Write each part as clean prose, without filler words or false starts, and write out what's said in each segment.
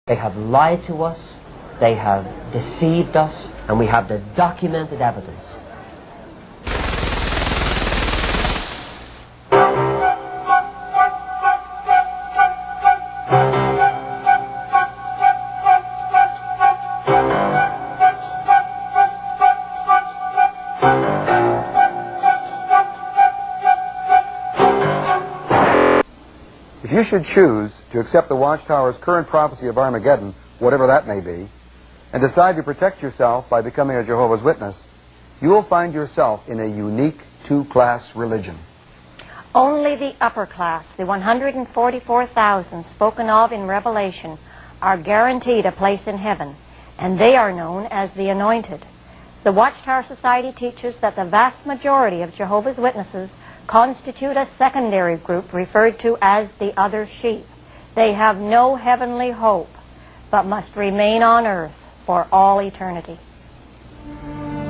They have lied to us, they have deceived us, and we have the documented evidence. If you should choose to accept the Watchtower's current prophecy of Armageddon, whatever that may be, and decide to protect yourself by becoming a Jehovah's Witness, you will find yourself in a unique two-class religion. Only the upper class, the 144,000 spoken of in Revelation, are guaranteed a place in heaven, and they are known as the anointed. The Watchtower Society teaches that the vast majority of Jehovah's Witnesses constitute a secondary group referred to as the other sheep. They have no heavenly hope, but must remain on earth for all eternity.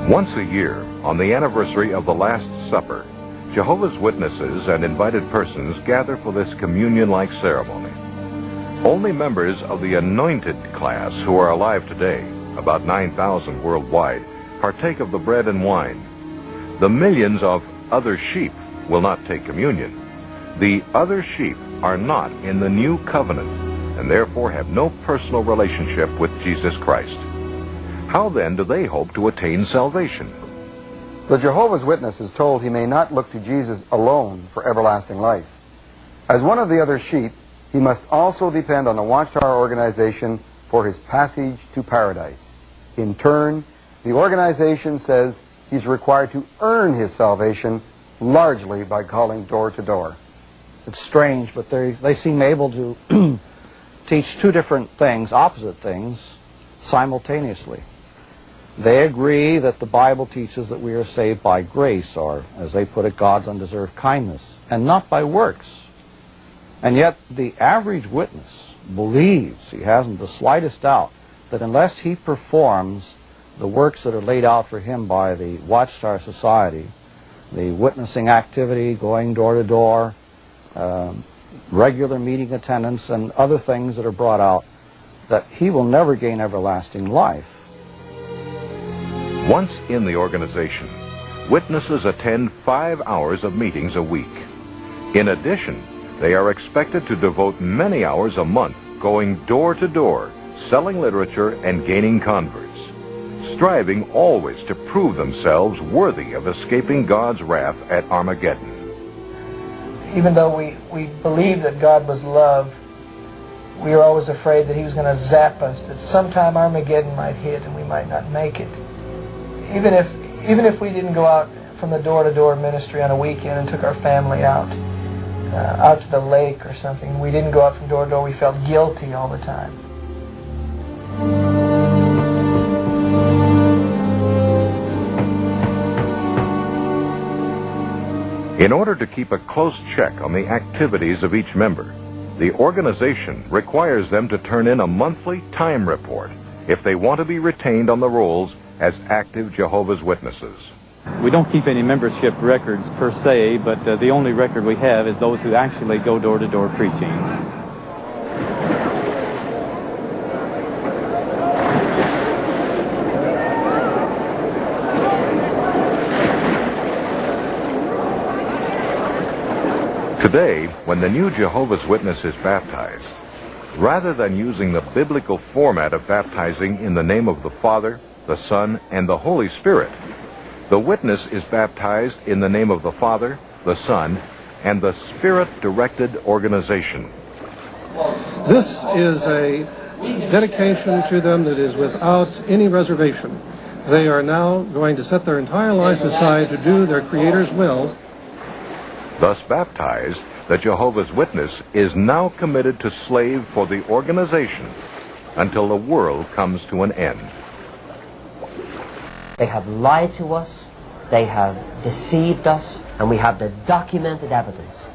Once a year, on the anniversary of the Last Supper, Jehovah's Witnesses and invited persons gather for this communion-like ceremony. Only members of the anointed class who are alive today, about 9,000 worldwide, partake of the bread and wine. The millions of other sheep will not take communion. The other sheep are not in the new covenant and therefore have no personal relationship with Jesus Christ. How then do they hope to attain salvation? The Jehovah's Witness is told he may not look to Jesus alone for everlasting life. As one of the other sheep, he must also depend on the Watchtower organization for his passage to paradise. In turn, the organization says he's required to earn his salvation largely by calling door to door. It's strange, but they seem able to teach two different things, opposite things, simultaneously. They agree that the Bible teaches that we are saved by grace, or, as they put it, God's undeserved kindness, and not by works. And yet the average witness believes, he hasn't the slightest doubt, that unless he performs the works that are laid out for him by the Watchtower Society, the witnessing activity, going door to door, regular meeting attendance, and other things that are brought out, that he will never gain everlasting life. Once in the organization, witnesses attend 5 hours of meetings a week. In addition, they are expected to devote many hours a month going door to door, selling literature and gaining converts, striving always to prove themselves worthy of escaping God's wrath at Armageddon. Even though we believed that God was love, we were always afraid that he was going to zap us, that sometime Armageddon might hit and we might not make it. Even if we didn't go out from the door-to-door ministry on a weekend and took our family out to the lake or something, we didn't go out from door to door, we felt guilty all the time. In order to keep a close check on the activities of each member, the organization requires them to turn in a monthly time report if they want to be retained on the rolls as active Jehovah's Witnesses. We don't keep any membership records per se, but the only record we have is those who actually go door to door preaching. Today, when the new Jehovah's Witness is baptized, rather than using the biblical format of baptizing in the name of the Father, the Son, and the Holy Spirit, the witness is baptized in the name of the Father, the Son, and the Spirit-directed organization. This is a dedication to them that is without any reservation. They are now going to set their entire life aside to do their Creator's will. Thus baptized, the Jehovah's Witness is now committed to slave for the organization until the world comes to an end. They have lied to us, they have deceived us, and we have the documented evidence.